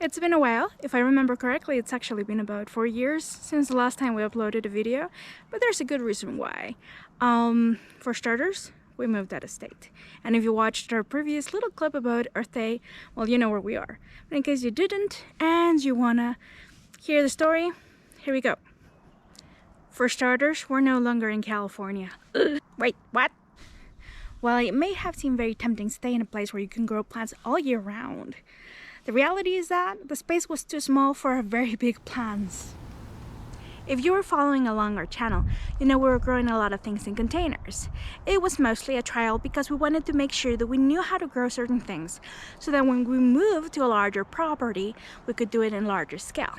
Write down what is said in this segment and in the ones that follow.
It's been a while. If I remember correctly, it's actually been about 4 years since the last time we uploaded a video, but there's a good reason why. For starters, we moved out of state. And if you watched our previous little clip about Earth Day, well, you know where we are. But in case you didn't and you wanna hear the story, here we go. For starters, we're no longer in California. Wait, what? While it may have seemed very tempting to stay in a place where you can grow plants all year round, the reality is that the space was too small for our very big plants. If you were following along our channel, you know we were growing a lot of things in containers. It was mostly a trial because we wanted to make sure that we knew how to grow certain things, so that when we moved to a larger property, we could do it in larger scale.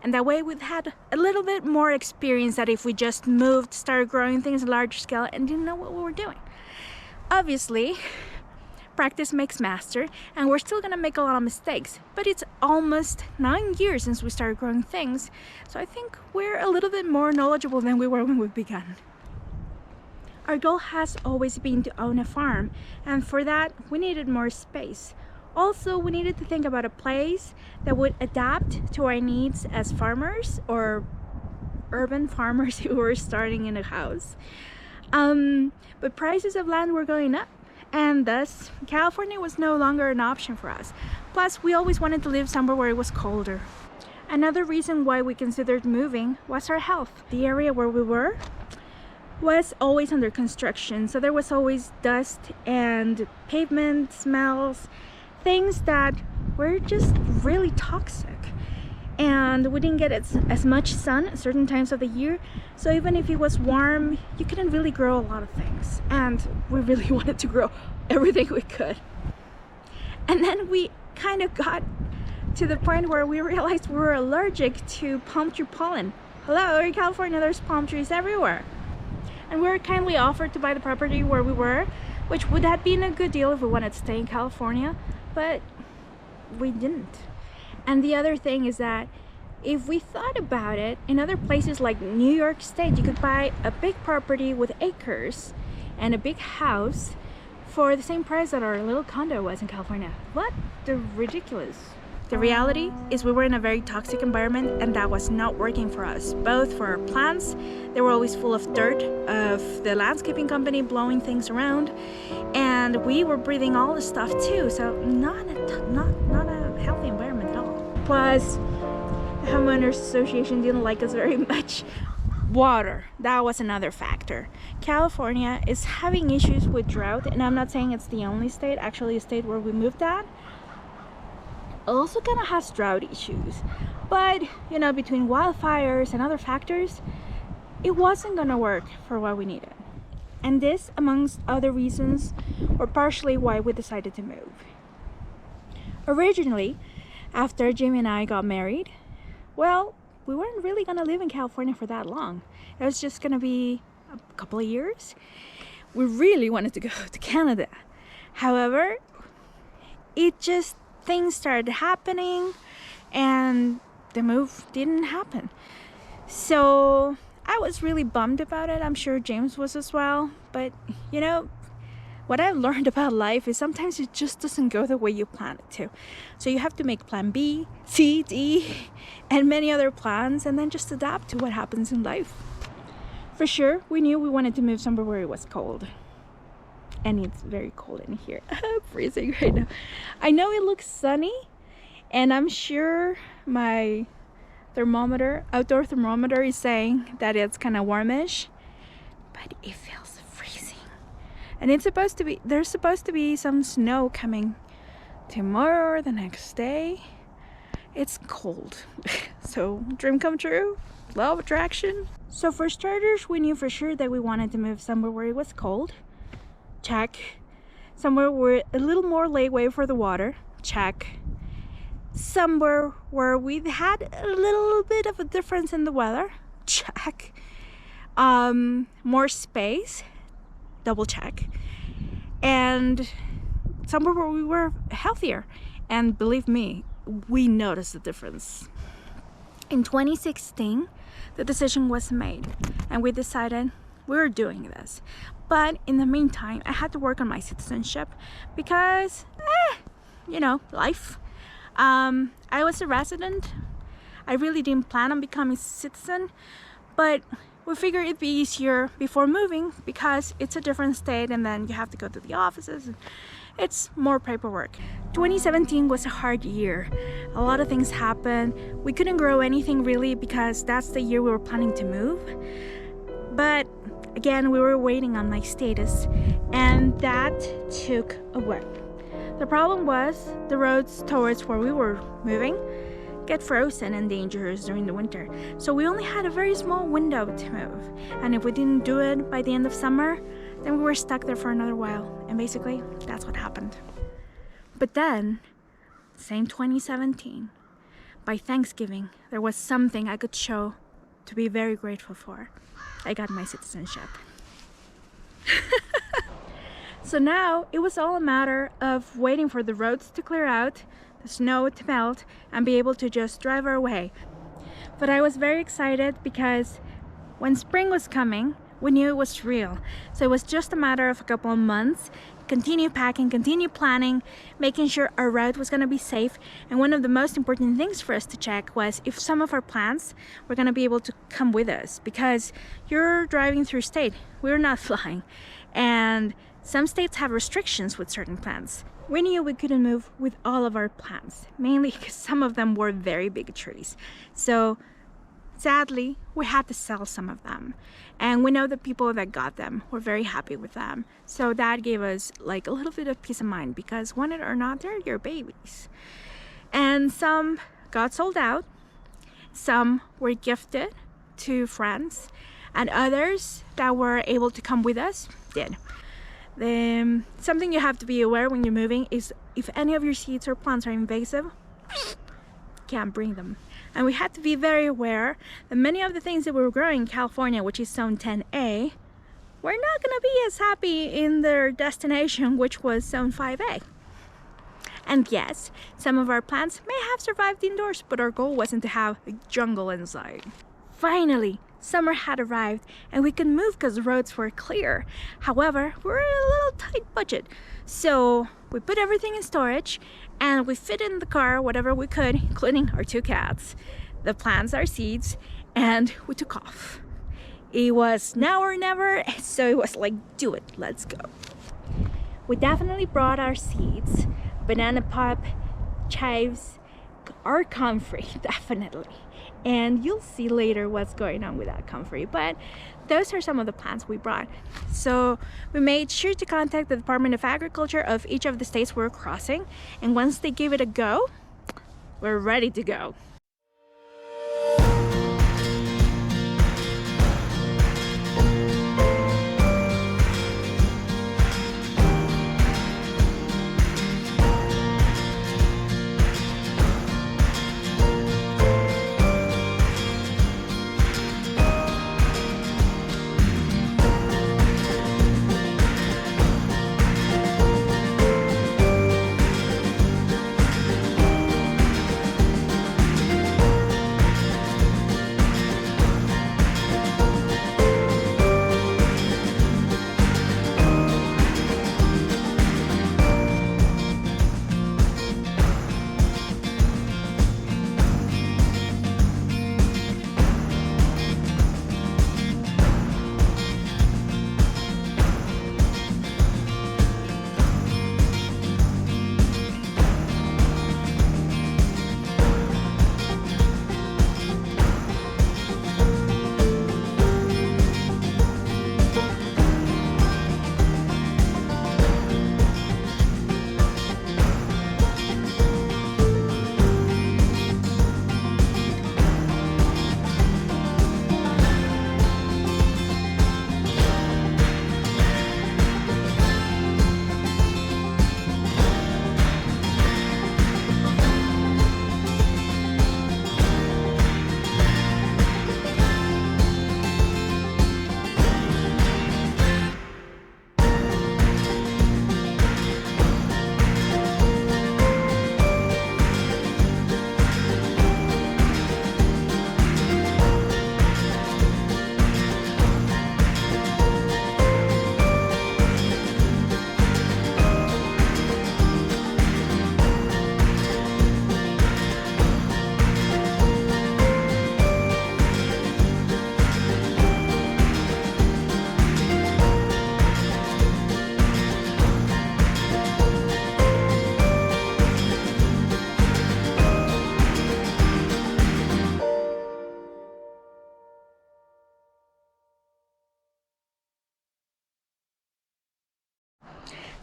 And that way we'd had a little bit more experience that if we just moved, started growing things at a larger scale and didn't know what we were doing. Obviously, practice makes master, and we're still gonna make a lot of mistakes, but it's almost 9 years since we started growing things, so I think we're a little bit more knowledgeable than we were when we began. Our goal has always been to own a farm, and for that we needed more space. Also, we needed to think about a place that would adapt to our needs as farmers or urban farmers who were starting in a house. But prices of land were going up, and thus California was no longer an option for us. Plus, we always wanted to live somewhere where it was colder. Another reason why we considered moving was our health. The area where we were was always under construction, so there was always dust and pavement smells, things that were just really toxic. And we didn't get as much sun at certain times of the year, so even if it was warm, you couldn't really grow a lot of things, and we really wanted to grow everything we could. And then we kind of got to the point where we realized we were allergic to palm tree pollen. Hello, in California there's palm trees everywhere, and we were kindly offered to buy the property where we were, which would have been a good deal if we wanted to stay in California, but we didn't. And the other thing is that if we thought about it, in other places like New York State, you could buy a big property with acres and a big house for the same price that our little condo was in California. What? They're ridiculous. The reality is we were in a very toxic environment, and that was not working for us. Both for our plants, they were always full of dirt of the landscaping company blowing things around, and we were breathing all the stuff too, so not a healthy environment at all. Plus, the homeowners association didn't like us very much. Water, that was another factor. California is having issues with drought, and I'm not saying it's the only state, actually a state where we moved at also kind of has drought issues, but you know, between wildfires and other factors, it wasn't gonna work for what we needed. And this, amongst other reasons, were partially why we decided to move. Originally, after Jimmy and I got married, well, we weren't really gonna live in California for that long. It was just gonna be a couple of years. We really wanted to go to Canada. However, things started happening and the move didn't happen. So I was really bummed about it. I'm sure James was as well. But you know, what I've learned about life is sometimes it just doesn't go the way you plan it to. So you have to make plan B, C, D, and many other plans, and then just adapt to what happens in life. For sure, we knew we wanted to move somewhere where it was cold. And it's very cold in here. I'm freezing right now. I know it looks sunny, and I'm sure my outdoor thermometer is saying that it's kind of warmish, but it feels freezing. And there's supposed to be some snow coming tomorrow or the next day. It's cold. So dream come true, law of attraction. So for starters, we knew for sure that we wanted to move somewhere where it was cold. Check. Somewhere where a little more leeway for the water. Check. Somewhere where we've had a little bit of a difference in the weather. Check. More space. Double check. And somewhere where we were healthier. And believe me, we noticed the difference. In 2016, the decision was made, and we decided we're doing this. But in the meantime, I had to work on my citizenship because, you know, life. I was a resident. I really didn't plan on becoming a citizen, but we figured it'd be easier before moving because it's a different state and then you have to go to the offices. It's more paperwork. 2017 was a hard year. A lot of things happened. We couldn't grow anything really because that's the year we were planning to move. But again, we were waiting on my status and that took a while. The problem was the roads towards where we were moving get frozen and dangerous during the winter. So we only had a very small window to move. And if we didn't do it by the end of summer, then we were stuck there for another while. And basically, that's what happened. But then, same 2017, by Thanksgiving, there was something I could show to be very grateful for. I got my citizenship. So now, it was all a matter of waiting for the roads to clear out, the snow to melt, and be able to just drive our way. But I was very excited because when spring was coming, we knew it was real. So it was just a matter of a couple of months, continue packing, continue planning, making sure our route was gonna be safe. And one of the most important things for us to check was if some of our plans were gonna be able to come with us, because you're driving through state, we're not flying. And some states have restrictions with certain plans. We knew we couldn't move with all of our plans, mainly because some of them were very big trees. So sadly, we had to sell some of them. And we know the people that got them were very happy with them. So that gave us like a little bit of peace of mind because want it or not, they're your babies. And some got sold out, some were gifted to friends, and others that were able to come with us did. Something you have to be aware when you're moving is if any of your seeds or plants are invasive, can't bring them. And we had to be very aware that many of the things that we were growing in California, which is zone 10A, were not gonna be as happy in their destination, which was zone 5A. And yes, some of our plants may have survived indoors, but our goal wasn't to have a jungle inside. Finally, summer had arrived and we could move because the roads were clear. However, we were in a little tight budget. So we put everything in storage and we fit in the car whatever we could, including our 2 cats, the plants, our seeds, and we took off. It was now or never, so it was like, do it, let's go. We definitely brought our seeds, banana pop, chives, our comfrey, definitely. And you'll see later what's going on with that comfrey, but those are some of the plants we brought. So we made sure to contact the Department of Agriculture of each of the states we're crossing, and once they give it a go, we're ready to go.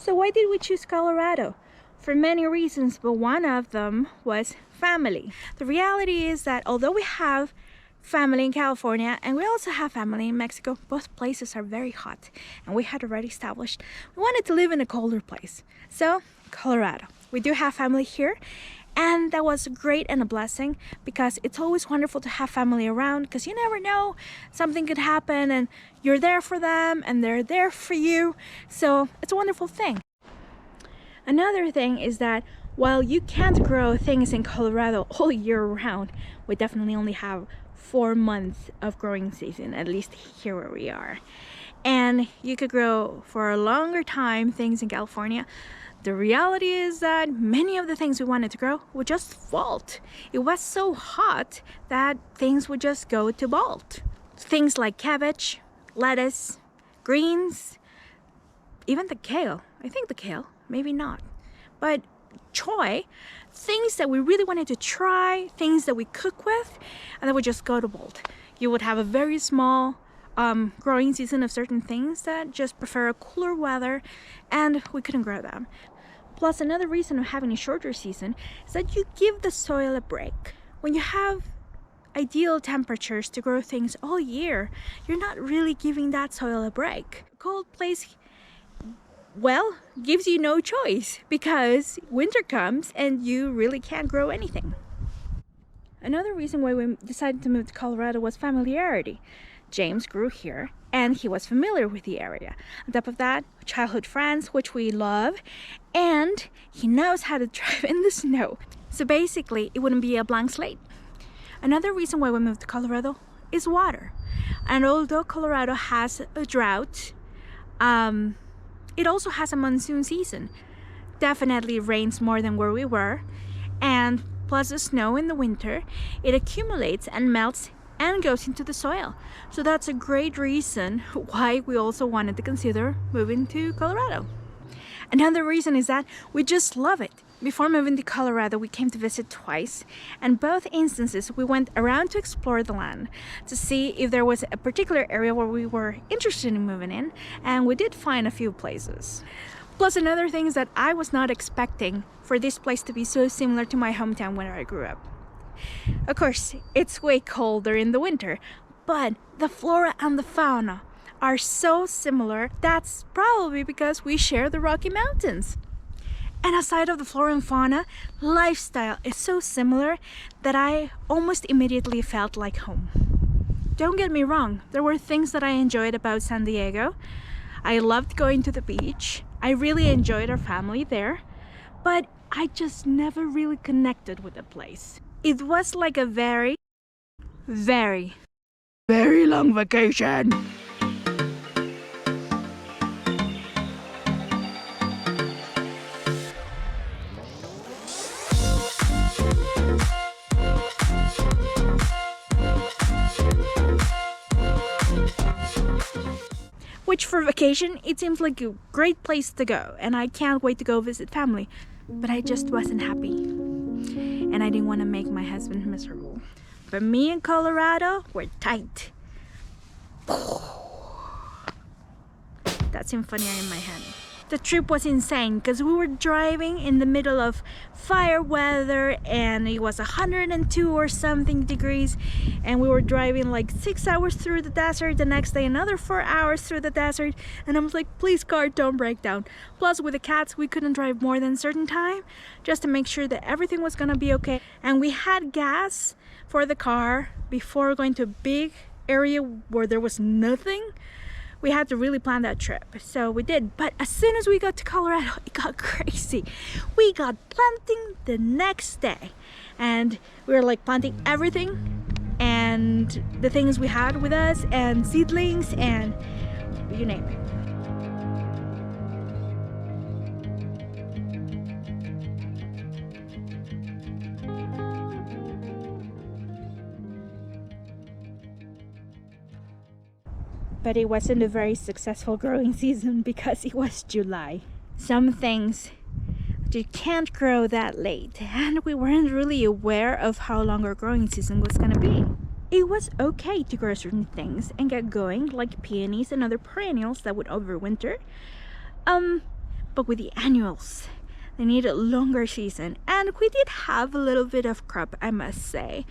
So why did we choose Colorado? For many reasons, but one of them was family. The reality is that although we have family in California and we also have family in Mexico, both places are very hot, and we had already established we wanted to live in a colder place. So Colorado. We do have family here, and that was great and a blessing, because it's always wonderful to have family around, because you never know, something could happen and you're there for them and they're there for you. So it's a wonderful thing. Another thing is that while you can't grow things in Colorado all year round, we definitely only have 4 months of growing season, at least here where we are. And you could grow for a longer time things in California. The reality is that many of the things we wanted to grow would just fault. It was so hot that things would just go to bolt. Things like cabbage, lettuce, greens, even the kale. I think the kale, maybe not. But choy, things that we really wanted to try, things that we cook with, and that would just go to bolt. You would have a very small growing season of certain things that just prefer a cooler weather, and we couldn't grow them. Plus, another reason of having a shorter season is that you give the soil a break. When you have ideal temperatures to grow things all year, you're not really giving that soil a break. A cold place, well, gives you no choice, because winter comes and you really can't grow anything. Another reason why we decided to move to Colorado was familiarity. James grew here and he was familiar with the area. On top of that, childhood friends, which we love, and he knows how to drive in the snow. So basically, it wouldn't be a blank slate. Another reason why we moved to Colorado is water. And although Colorado has a drought, it also has a monsoon season. Definitely rains more than where we were, and plus the snow in the winter, it accumulates and melts and goes into the soil. So that's a great reason why we also wanted to consider moving to Colorado. Another reason is that we just love it. Before moving to Colorado, we came to visit twice, and both instances we went around to explore the land to see if there was a particular area where we were interested in moving in, and we did find a few places. Plus, another thing is that I was not expecting for this place to be so similar to my hometown where I grew up. Of course, it's way colder in the winter, but the flora and the fauna are so similar. That's probably because we share the Rocky Mountains. And aside of the flora and fauna, lifestyle is so similar that I almost immediately felt like home. Don't get me wrong, there were things that I enjoyed about San Diego. I loved going to the beach. I really enjoyed our family there, but I just never really connected with the place. It was like a very, very, very long vacation. Which for vacation, it seems like a great place to go, and I can't wait to go visit family. But I just wasn't happy, and I didn't want to make my husband miserable. But me and Colorado were tight. That symphony in my head. The trip was insane because we were driving in the middle of fire weather, and it was 102 or something degrees, and we were driving like 6 hours through the desert. The next day another 4 hours through the desert, and I was like, please car, don't break down. Plus with the cats, we couldn't drive more than a certain time just to make sure that everything was gonna be okay. And we had gas for the car before going to a big area where there was nothing. We had to really plan that trip, so we did. But as soon as we got to Colorado, it got crazy. We got planting the next day, and we were like planting everything and the things we had with us, and seedlings, and you name it. But it wasn't a very successful growing season because it was July. Some things you can't grow that late, and we weren't really aware of how long our growing season was gonna be. It was okay to grow certain things and get going, like peonies and other perennials that would overwinter. But with the annuals, they need a longer season. And we did have a little bit of crop, I must say,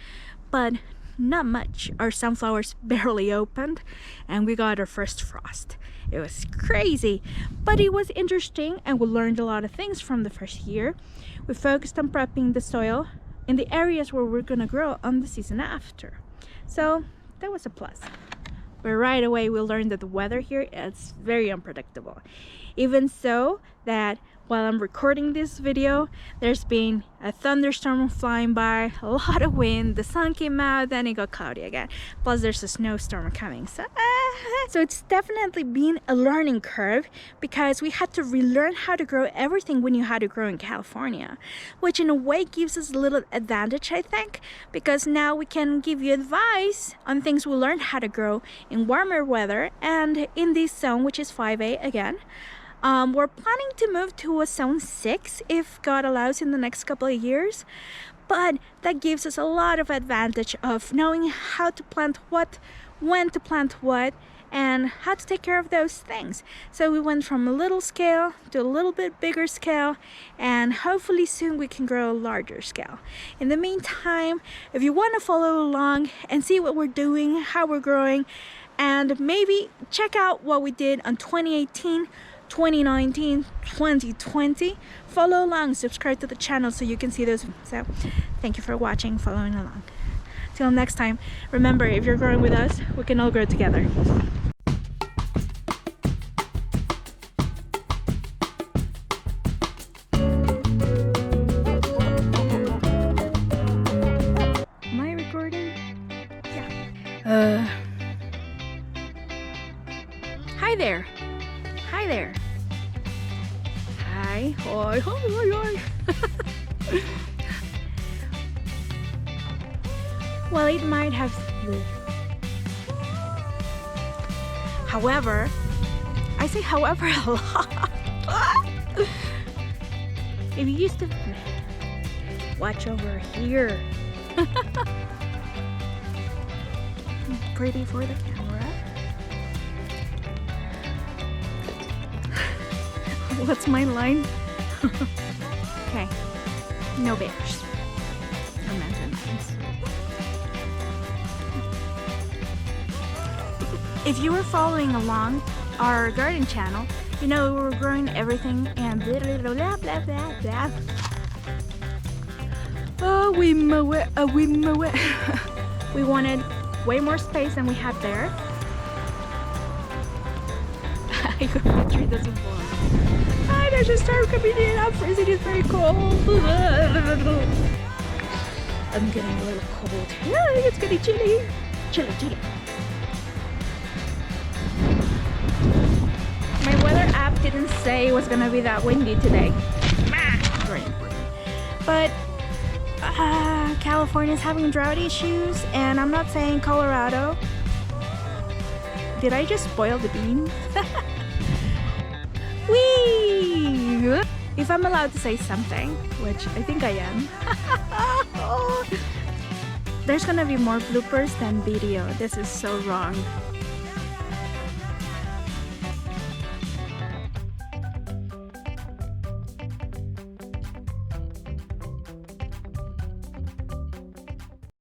but not much. Our sunflowers barely opened and we got our first frost. It was crazy, but it was interesting and we learned a lot of things from the first year. We focused on prepping the soil in the areas where we're gonna grow on the season after. So that was a plus. But right away we learned that the weather here is very unpredictable. Even so that while I'm recording this video, there's been a thunderstorm flying by, a lot of wind, the sun came out, then it got cloudy again. Plus there's a snowstorm coming. So it's definitely been a learning curve because we had to relearn how to grow everything we knew how to grow in California, which in a way gives us a little advantage, I think, because now we can give you advice on things we learned how to grow in warmer weather. And in this zone, which is 5A again, we're planning to move to a zone 6 if God allows in the next couple of years, but that gives us a lot of advantage of knowing how to plant what, when to plant what, and how to take care of those things. So we went from a little scale to a little bit bigger scale, and hopefully soon we can grow a larger scale. In the meantime, if you want to follow along and see what we're doing, how we're growing, and maybe check out what we did on 2018, 2019, 2020, follow along, subscribe to the channel so you can see those. So thank you for watching, following along. Till next time, remember, if you're growing with us, we can all grow together. Am I recording? Yeah. Hi there. Hi there. Hi. Hi, hi, hi, hi. Well, it might have... However, I say however a lot. If you used to... Watch over here. Pretty for the camera. What's my line? Okay. No bears. No mountain lions. If you were following along our garden channel, you know we were growing everything and blah blah blah blah blah blah. Oh, we mow it, we mow it. We wanted way more space than we had there. I hope the tree doesn't fall. Ah, there's a storm coming in. I'm freezing. It's very cold. I'm getting a little cold. Yeah, it's getting chilly. Chilly, chilly. My weather app didn't say it was gonna be that windy today. Very important. But California's having drought issues, and I'm not saying Colorado. Did I just spoil the beans? Whee! If I'm allowed to say something, which I think I am, there's gonna be more bloopers than video. This is so wrong.